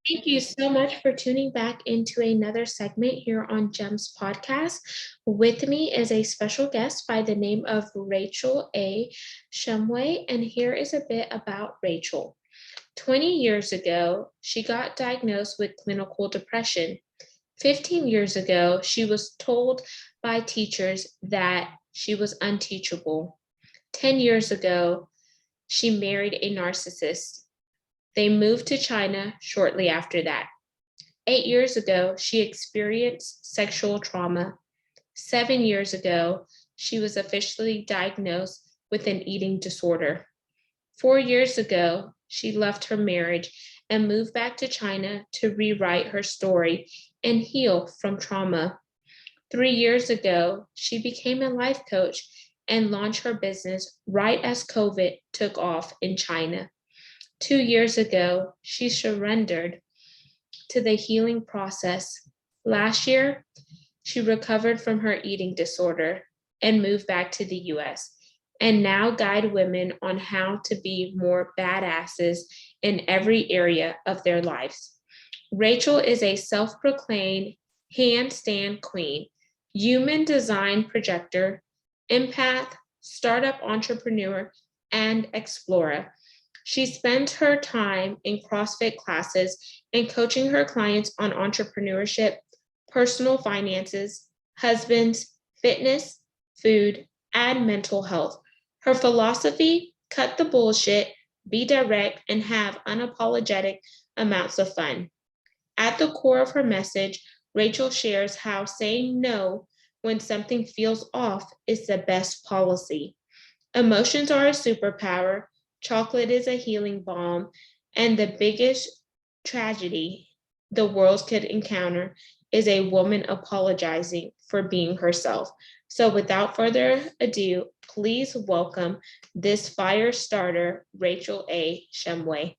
Thank you so much for tuning back into another segment here on GEMS podcast. With me is a special guest by the name of Rachel A. Shumway, and here is a bit about Rachel. 20 years ago, she got diagnosed with clinical depression. 15 years ago, she was told by teachers that she was unteachable. 10 years ago, she married a narcissist. They moved to China shortly after that. 8 years ago, she experienced sexual trauma. 7 years ago, she was officially diagnosed with an eating disorder. 4 years ago, she left her marriage and moved back to China to rewrite her story and heal from trauma. 3 years ago, she became a life coach and launched her business right as COVID took off in China. 2 years ago, she surrendered to the healing process. Last year, she recovered from her eating disorder and moved back to the US, and now guide women on how to be more badasses in every area of their lives. Rachel is a self-proclaimed handstand queen, human design projector, empath, startup entrepreneur, and explorer. She spends her time in CrossFit classes and coaching her clients on entrepreneurship, personal finances, husbands, fitness, food, and mental health. Her philosophy: cut the bullshit, be direct, and have unapologetic amounts of fun. At the core of her message, Rachel shares how saying no when something feels off is the best policy. Emotions are a superpower, chocolate is a healing balm, and the biggest tragedy the world could encounter is a woman apologizing for being herself. So, without further ado, please welcome this fire starter, Rachel A. Shumway.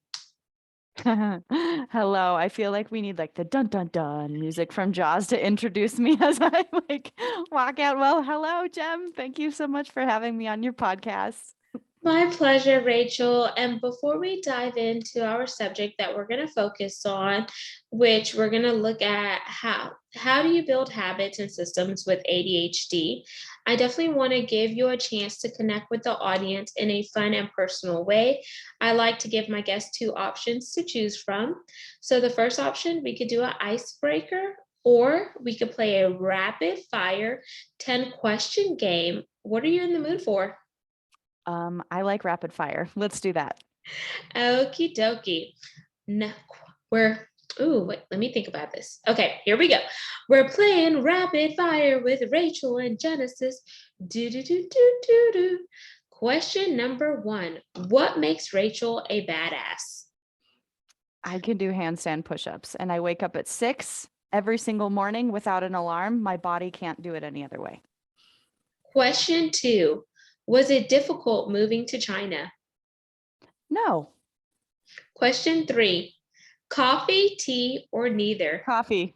Hello. I feel like we need like the dun dun dun music from Jaws to introduce me as I walk out. Well, hello, Jem. Thank you so much for having me on your podcast. My pleasure, Rachel. And before we dive into our subject that we're going to focus on, which we're going to look at how do you build habits and systems with ADHD, I definitely want to give you a chance to connect with the audience in a fun and personal way. I like to give my guests two options to choose from. So the first option, we could do an icebreaker, or we could play a rapid fire 10 question game. What are you in the mood for? I like rapid fire. Let's do that. Okie dokie. No, we're, wait, let me think about this. Okay, here we go. We're playing rapid fire with Rachel and Genesis. Do, do, do, do, do, do. Question number one: what makes Rachel a badass? I can do handstand push-ups and I wake up at 6 every single morning without an alarm. My body can't do it any other way. Question two: was it difficult moving to China? No. Question three: coffee, tea, or neither? Coffee.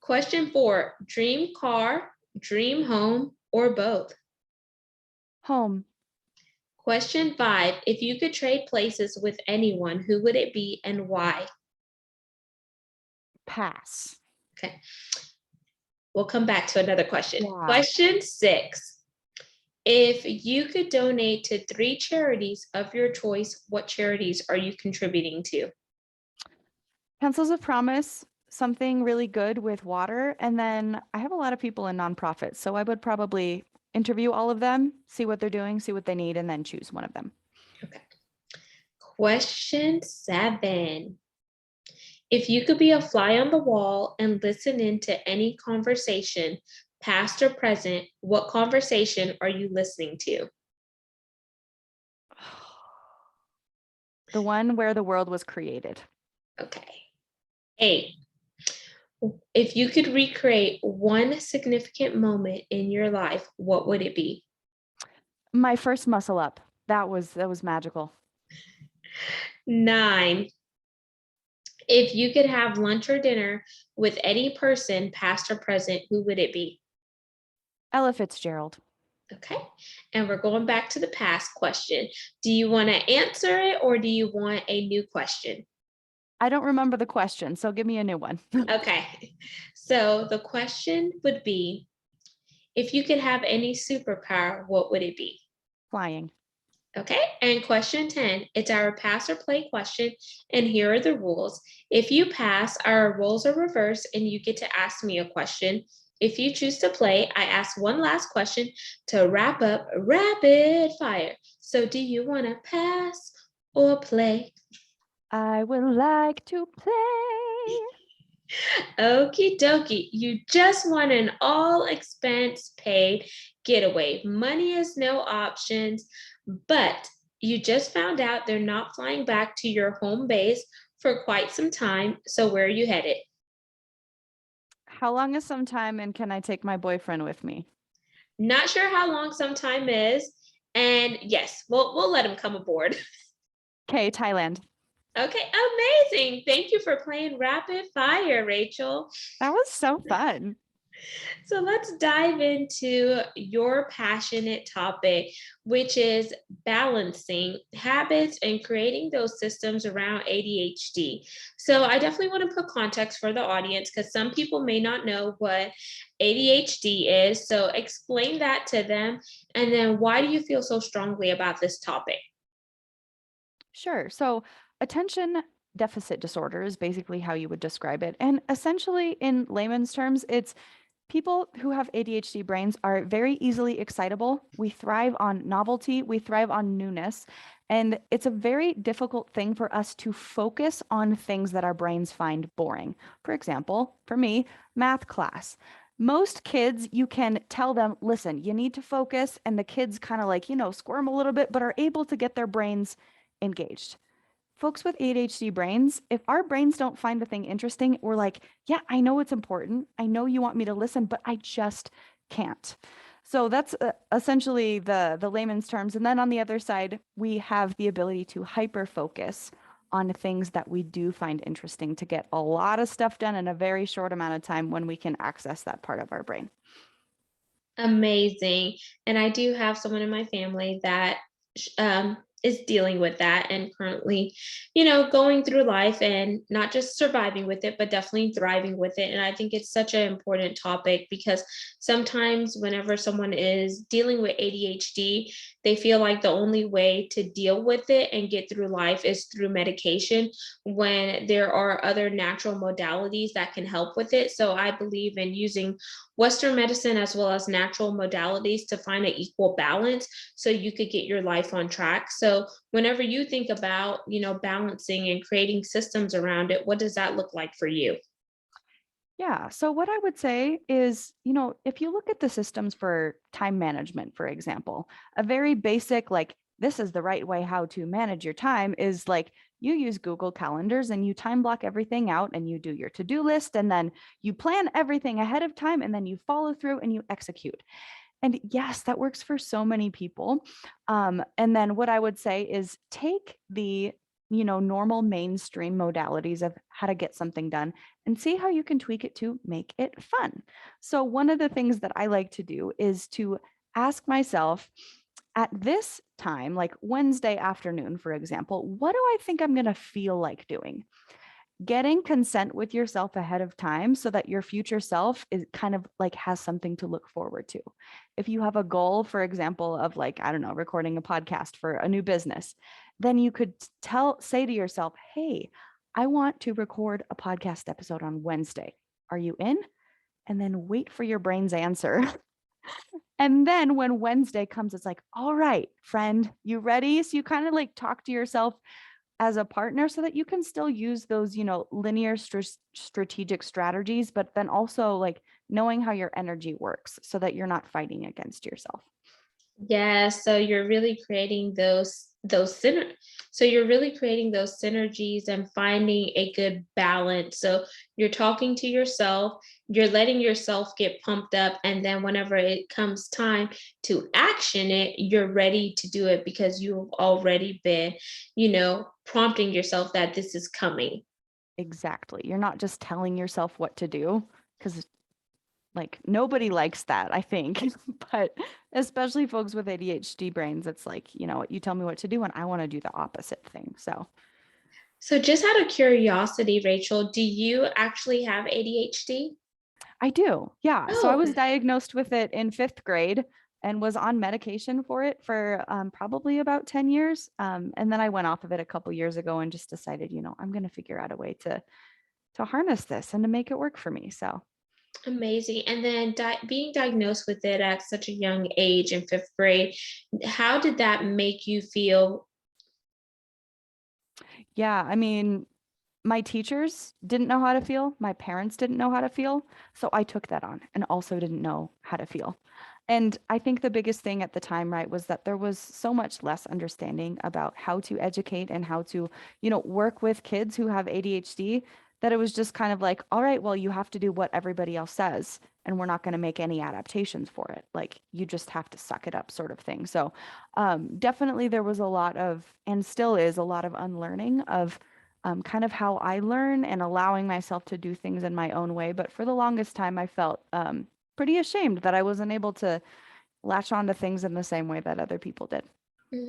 Question four: dream car, dream home, or both? Home. Question five: if you could trade places with anyone, who would it be and why? Pass. Okay, we'll come back to another question. Yeah. Question six: if you could donate to three charities of your choice, what charities are you contributing to? Pencils of Promise, something really good with water. And then I have a lot of people in nonprofits, so I would probably interview all of them, see what they're doing, see what they need, and then choose one of them. Okay. Question seven: if you could be a fly on the wall and listen into any conversation, past or present, what conversation are you listening to? The one where the world was created. Okay. Eight: if you could recreate one significant moment in your life, what would it be? My first muscle up. That was magical. 9: if you could have lunch or dinner with any person, past or present, who would it be? Ella Fitzgerald. Okay. And we're going back to the past question. Do you want to answer it or do you want a new question? I don't remember the question, so give me a new one. Okay. So the question would be, if you could have any superpower, what would it be? Flying. Okay, and question 10, it's our pass or play question, and here are the rules. If you pass, our roles are reversed, and you get to ask me a question. If you choose to play, I ask one last question to wrap up rapid fire. So, do you want to pass or play? I would like to play. Okie dokie, you just want an all expense paid getaway. Money is no options, but you just found out they're not flying back to your home base for quite some time. So, where are you headed? How long is some time and can I take my boyfriend with me? Not sure how long some time is. And yes, we'll let him come aboard. Okay, Thailand. Okay, amazing. Thank you for playing rapid fire, Rachel. That was so fun. So let's dive into your passionate topic, which is balancing habits and creating those systems around ADHD. So I definitely want to put context for the audience because some people may not know what ADHD is. So explain that to them. And then why do you feel so strongly about this topic? Sure. So, attention deficit disorder is basically how you would describe it. And essentially, in layman's terms, it's people who have ADHD brains are very easily excitable. We thrive on novelty, we thrive on newness. And it's a very difficult thing for us to focus on things that our brains find boring. For example, for me, math class. Most kids, you can tell them, listen, you need to focus. And the kids kind of like, squirm a little bit, but are able to get their brains engaged. Folks with ADHD brains, if our brains don't find the thing interesting, we're like, yeah, I know it's important. I know you want me to listen, but I just can't. So that's essentially the layman's terms. And then on the other side, we have the ability to hyper focus on things that we do find interesting to get a lot of stuff done in a very short amount of time when we can access that part of our brain. Amazing. And I do have someone in my family that is dealing with that and currently, going through life and not just surviving with it, but definitely thriving with it. And I think it's such an important topic because sometimes whenever someone is dealing with ADHD, they feel like the only way to deal with it and get through life is through medication when there are other natural modalities that can help with it. So I believe in using Western medicine as well as natural modalities to find an equal balance so you could get your life on track. So whenever you think about, balancing and creating systems around it, what does that look like for you? Yeah. So, what I would say is, if you look at the systems for time management, for example, a very basic, like, this is the right way how to manage your time is like you use Google Calendars and you time block everything out and you do your to do list and then you plan everything ahead of time and then you follow through and you execute. And yes, that works for so many people. And then what I would say is take the normal mainstream modalities of how to get something done and see how you can tweak it to make it fun. So one of the things that I like to do is to ask myself at this time, like Wednesday afternoon, for example, what do I think I'm going to feel like doing? Getting consent with yourself ahead of time so that your future self is kind of like has something to look forward to. If you have a goal, for example, of like, I don't know, recording a podcast for a new business, then you could say to yourself, hey, I want to record a podcast episode on Wednesday. Are you in? And then wait for your brain's answer. And then when Wednesday comes, it's like, all right, friend, you ready? So you kind of like talk to yourself as a partner so that you can still use those, linear strategic strategies, but then also like knowing how your energy works so that you're not fighting against yourself. Yeah, so you're really creating so you're really creating those synergies and finding a good balance. So you're talking to yourself, you're letting yourself get pumped up, and then whenever it comes time to action it, you're ready to do it because you've already been, prompting yourself that this is coming. Exactly. You're not just telling yourself what to do because like nobody likes that, I think. But especially folks with ADHD brains, it's like, you tell me what to do and I want to do the opposite thing. So So just out of curiosity, Rachel, do you actually have ADHD? I do. Yeah. So I Oh, was diagnosed with it in 5th grade and was on medication for it for probably about 10 years. And then I went off of it a couple years ago and just decided, I'm going to figure out a way to harness this and to make it work for me. So amazing. And then being diagnosed with it at such a young age in fifth grade, how did that make you feel? yeah, I mean, my teachers didn't know how to feel. My parents didn't know how to feel. So I took that on and also didn't know how to feel. And I think the biggest thing at the time, right, was that there was so much less understanding about how to educate and how to, work with kids who have ADHD, that it was just kind of like, all right, well, you have to do what everybody else says, and we're not going to make any adaptations for it. Like, you just have to suck it up, sort of thing. So, definitely there was a lot of, and still is a lot of unlearning of kind of how I learn and allowing myself to do things in my own way. But for the longest time, I felt pretty ashamed that I wasn't able to latch on to things in the same way that other people did.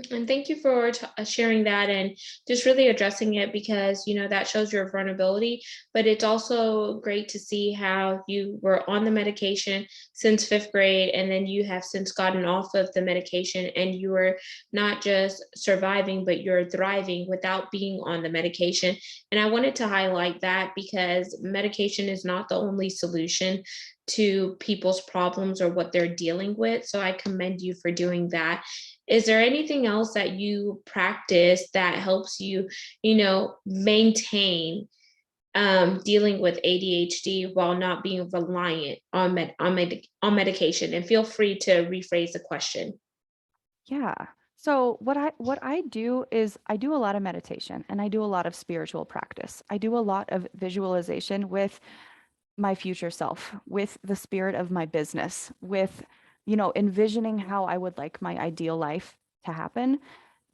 And thank you for sharing that and just really addressing it because, that shows your vulnerability. But it's also great to see how you were on the medication since fifth grade, and then you have since gotten off of the medication, and you were not just surviving, but you're thriving without being on the medication. And I wanted to highlight that because medication is not the only solution to people's problems or what they're dealing with. So I commend you for doing that. Is there anything else that you practice that helps you, maintain dealing with ADHD while not being reliant on medication? And feel free to rephrase the question. Yeah. So what I do is I do a lot of meditation and I do a lot of spiritual practice. I do a lot of visualization with my future self, with the spirit of my business, with, envisioning how I would like my ideal life to happen.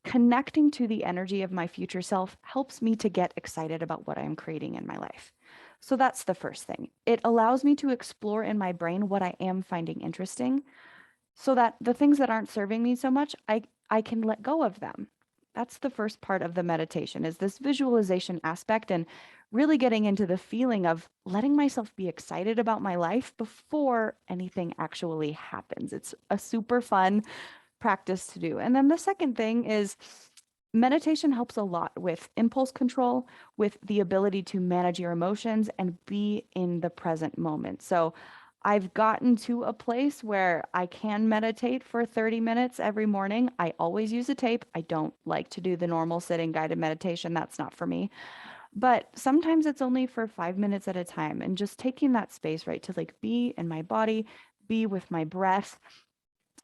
Connecting to the energy of my future self helps me to get excited about what I'm creating in my life. So that's the first thing. It allows me to explore in my brain what I am finding interesting so that the things that aren't serving me so much, I can let go of them. That's the first part of the meditation is this visualization aspect and really getting into the feeling of letting myself be excited about my life before anything actually happens. It's a super fun practice to do. And then the second thing is meditation helps a lot with impulse control, with the ability to manage your emotions and be in the present moment. So I've gotten to a place where I can meditate for 30 minutes every morning. I always use a tape. I don't like to do the normal sitting guided meditation. That's not for me. But sometimes it's only for 5 minutes at a time and just taking that space, right, to like be in my body, be with my breath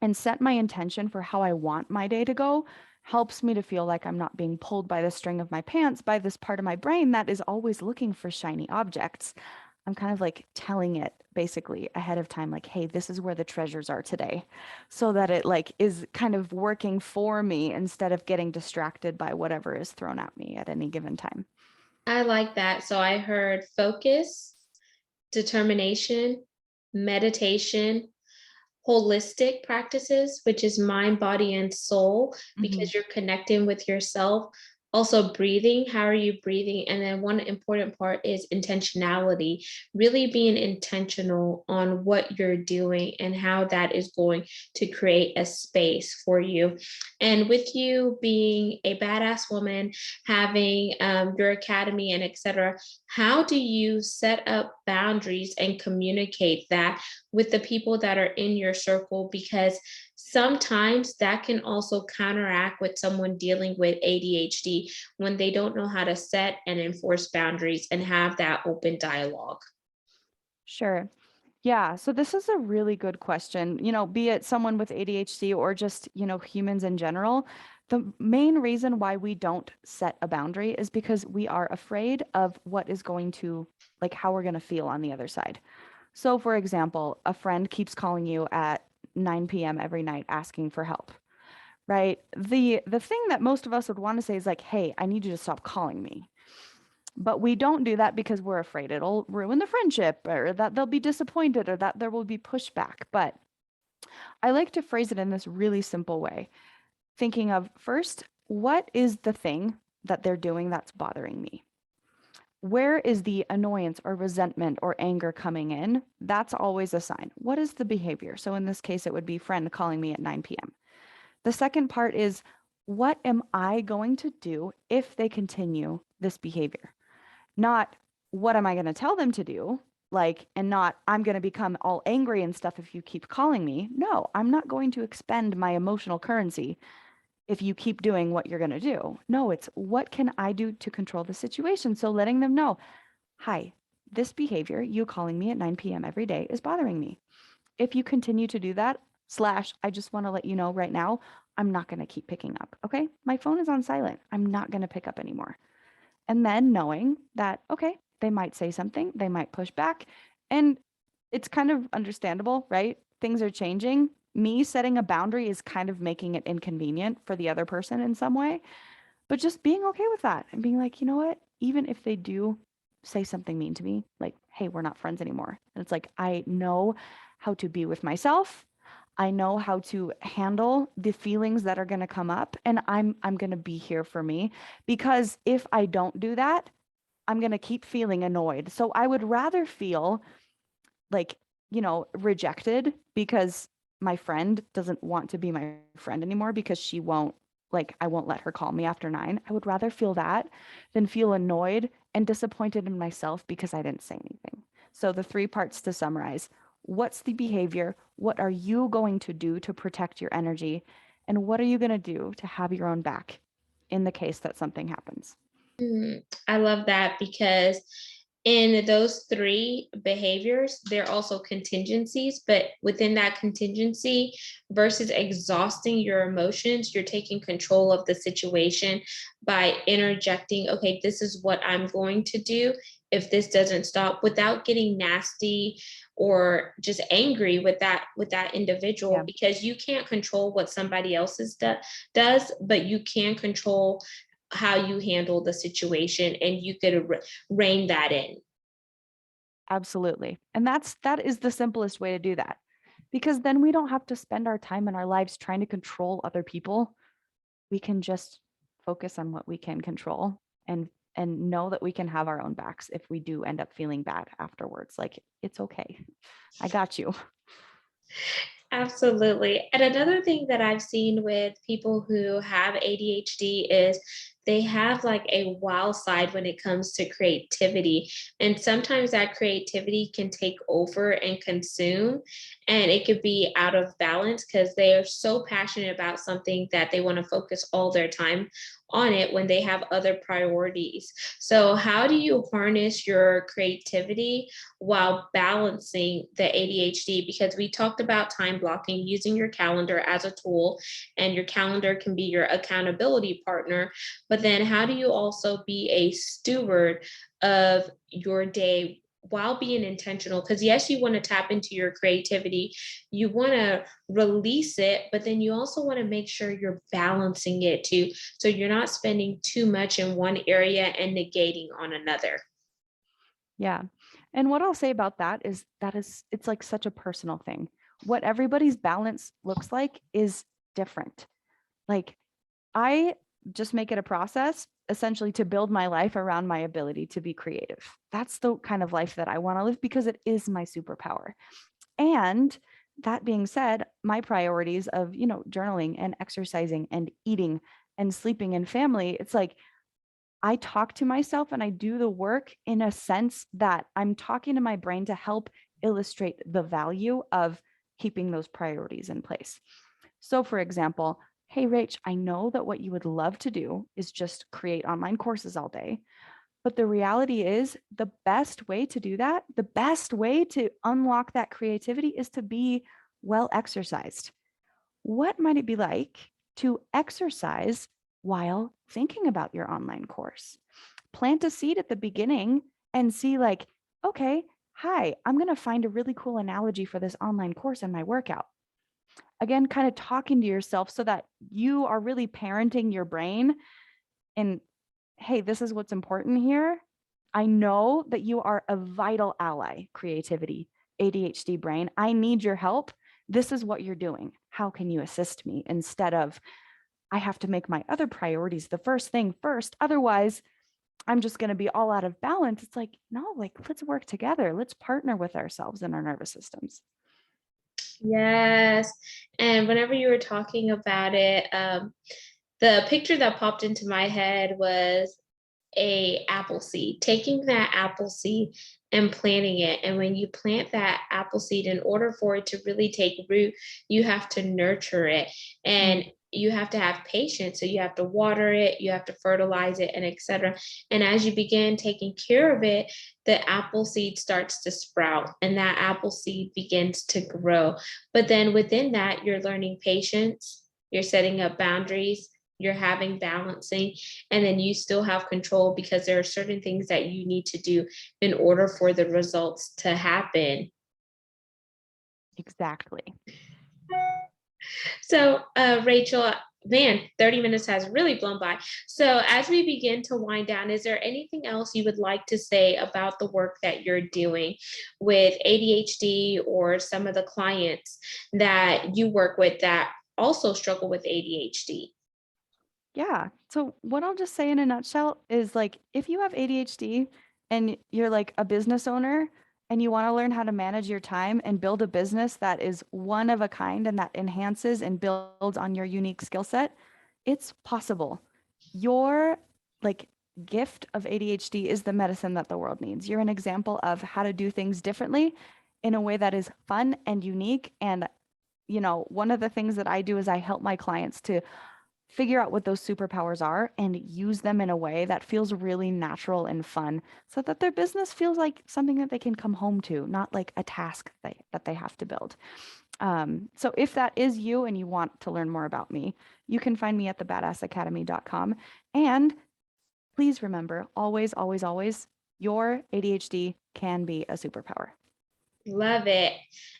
and set my intention for how I want my day to go helps me to feel like I'm not being pulled by the string of my pants by this part of my brain that is always looking for shiny objects. I'm kind of like telling it basically ahead of time, like, hey, this is where the treasures are today. So that it like is kind of working for me instead of getting distracted by whatever is thrown at me at any given time. I like that. So I heard focus, determination, meditation, holistic practices, which is mind, body, and soul, Mhm. because you're connecting with yourself. Also, breathing. How are you breathing? And then, one important part is intentionality, really being intentional on what you're doing and how that is going to create a space for you. And with you being a badass woman, having your academy and etc., how do you set up boundaries and communicate that with the people that are in your circle? Because sometimes that can also counteract with someone dealing with ADHD when they don't know how to set and enforce boundaries and have that open dialogue. Sure. Yeah, so this is a really good question. Be it someone with ADHD or just, humans in general. The main reason why we don't set a boundary is because we are afraid of what is going to, like, how we're going to feel on the other side. So, for example, a friend keeps calling you at 9 p.m. every night asking for help, right? The thing that most of us would want to say is like, "Hey, I need you to stop calling me." But we don't do that because we're afraid it'll ruin the friendship or that they'll be disappointed or that there will be pushback. But I like to phrase it in this really simple way, thinking of first, what is the thing that they're doing that's bothering me? Where is the annoyance or resentment or anger coming in? That's always a sign. What is the behavior? So in this case, it would be friend calling me at 9 p.m. The second part is, what am I going to do if they continue this behavior? Not what am I going to tell them to do? Like, and not I'm going to become all angry and stuff if you keep calling me. No, I'm not going to expend my emotional currency if you keep doing what you're going to do. No, it's what can I do to control the situation? So letting them know, hi, this behavior, you calling me at 9 p.m. every day, is bothering me. If you continue to do that, slash, I just want to let you know right now, I'm not going to keep picking up. Okay. My phone is on silent. I'm not going to pick up anymore. And then knowing that, okay, they might say something, they might push back. And it's kind of understandable, right? Things are changing. Me setting a boundary is kind of making it inconvenient for the other person in some way, but just being okay with that and being like, you know what? Even if they do say something mean to me, like, hey, we're not friends anymore. And it's like, I know how to be with myself. I know how to handle the feelings that are going to come up, and I'm going to be here for me, because if I don't do that, I'm going to keep feeling annoyed. So I would rather feel like, rejected because my friend doesn't want to be my friend anymore because she won't, like, I won't let her call me after 9. I would rather feel that than feel annoyed and disappointed in myself because I didn't say anything. So the 3 parts to summarize: what's the behavior? What are you going to do to protect your energy? And what are you going to do to have your own back in the case that something happens? I love that because in those three behaviors, there are also contingencies, but within that contingency, versus exhausting your emotions, you're taking control of the situation by interjecting, okay, this is what I'm going to do if this doesn't stop, without getting nasty or just angry with that individual, Yeah, because you can't control what somebody else's does, but you can control how you handle the situation, and you could rein that in. absolutely. And that is the simplest way to do that. Because then we don't have to spend our time in our lives trying to control other people. We can just focus on what we can control, and know that we can have our own backs if we do end up feeling bad afterwards. Like, it's okay. I got you. Absolutely. And another thing that I've seen with people who have ADHD is they have like a wild side when it comes to creativity. And sometimes that creativity can take over and consume, and it could be out of balance because they are so passionate about something that they want to focus all their time on it when they have other priorities. So, how do you harness your creativity while balancing the ADHD? Because we talked about time blocking, using your calendar as a tool, and your calendar can be your accountability partner. But then, how do you also be a steward of your day while being intentional? Because, yes, you want to tap into your creativity, you want to release it, but then you also want to make sure you're balancing it too. So you're not spending too much in one area and negating on another. Yeah. And what I'll say about that is it's like such a personal thing. What everybody's balance looks like is different. Like, I just make it a process essentially to build my life around my ability to be creative. That's the kind of life that I want to live because it is my superpower. And that being said, my priorities of, journaling and exercising and eating and sleeping and family, it's like I talk to myself and I do the work in a sense that I'm talking to my brain to help illustrate the value of keeping those priorities in place. So, for example, hey, Rach, I know that what you would love to do is just create online courses all day. But the reality is, the best way to do that, the best way to unlock that creativity is to be well exercised. What might it be like to exercise while thinking about your online course? Plant a seed at the beginning and see, like, okay, hi, I'm going to find a really cool analogy for this online course in my workout. Again, kind of talking to yourself so that you are really parenting your brain and, hey, this is what's important here. I know that you are a vital ally, creativity, ADHD brain. I need your help. This is what you're doing. How can you assist me? Instead of, I have to make my other priorities the first thing first. Otherwise, I'm just going to be all out of balance. It's like, no, like, let's work together. Let's partner with ourselves and our nervous systems. Yes. And whenever you were talking about it, the picture that popped into my head was a apple seed, taking that apple seed and planting it. And when you plant that apple seed, in order for it to really take root, you have to nurture it and you have to have patience. So you have to water it, you have to fertilize it, and etc. And as you begin taking care of it, the apple seed starts to sprout and that apple seed begins to grow. But then within that, you're learning patience, you're setting up boundaries, you're having balancing, and then you still have control because there are certain things that you need to do in order for the results to happen. Exactly. So, Rachel, man, 30 minutes has really blown by. So, as we begin to wind down, is there anything else you would like to say about the work that you're doing with ADHD or some of the clients that you work with that also struggle with ADHD? Yeah. So what I'll just say in a nutshell is like, if you have ADHD and you're like a business owner and you want to learn how to manage your time and build a business that is one of a kind and that enhances and builds on your unique skill set, it's possible. Your like gift of ADHD is the medicine that the world needs. You're an example of how to do things differently in a way that is fun and unique. And, one of the things that I do is I help my clients to figure out what those superpowers are and use them in a way that feels really natural and fun so that their business feels like something that they can come home to, not like a task that they have to build. So if that is you and you want to learn more about me, you can find me at thebadassacademy.com. And please remember, always, always, always, your ADHD can be a superpower. Love it.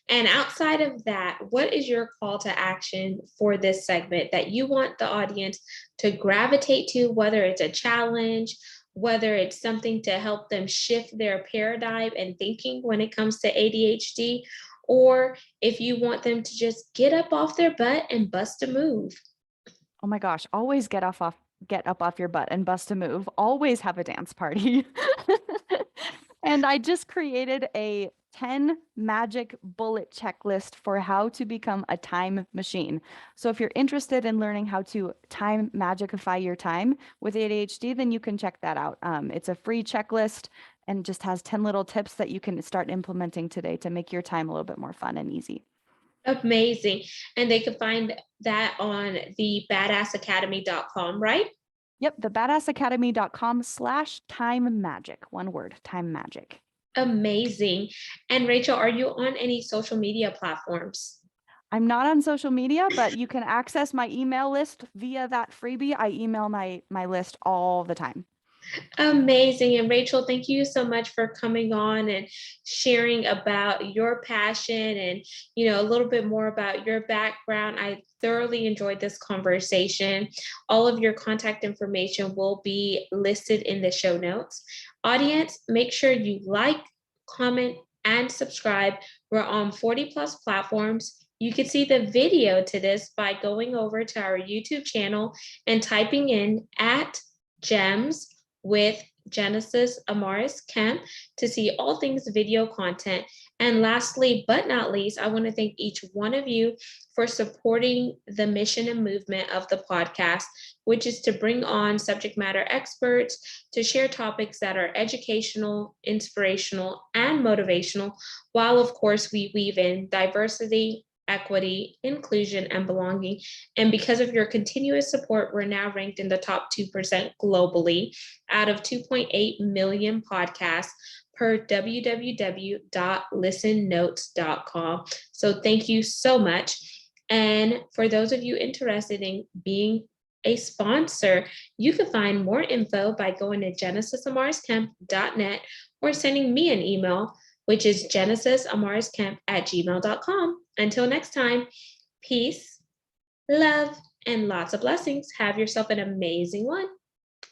And outside of that, what is your call to action for this segment that you want the audience to gravitate to, whether it's a challenge, whether it's something to help them shift their paradigm and thinking when it comes to ADHD, or if you want them to just get up off their butt and bust a move? Oh my gosh, always get up off your butt and bust a move. Always have a dance party. And I just created a 10 magic bullet checklist for how to become a time machine. So if you're interested in learning how to time magicify your time with ADHD, then you can check that out. It's a free checklist and just has 10 little tips that you can start implementing today to make your time a little bit more fun and easy. Amazing. And they can find that on the badassacademy.com, right? Yep, thebadassacademy.com/time magic. One word, time magic. Amazing. And Rachel, are you on any social media platforms? I'm not on social media, but you can access my email list via that freebie. I email my list all the time. Amazing. And Rachel, thank you so much for coming on and sharing about your passion and, a little bit more about your background. I thoroughly enjoyed this conversation. All of your contact information will be listed in the show notes. Audience, make sure you like, comment, and subscribe. We're on 40 plus platforms. You can see the video to this by going over to our YouTube channel and typing in @GEMS with Genesis Amaris Kemp to see all things video content. And lastly, but not least, I want to thank each one of you for supporting the mission and movement of the podcast, which is to bring on subject matter experts to share topics that are educational, inspirational, and motivational, while of course we weave in diversity, equity, inclusion, and belonging. And because of your continuous support, we're now ranked in the top 2% globally out of 2.8 million podcasts per www.listennotes.com. So thank you so much. And for those of you interested in being a sponsor, you can find more info by going to genesisamarisKemp.net or sending me an email, which is genesisamarisKemp@gmail.com. Until next time, peace, love, and lots of blessings. Have yourself an amazing one.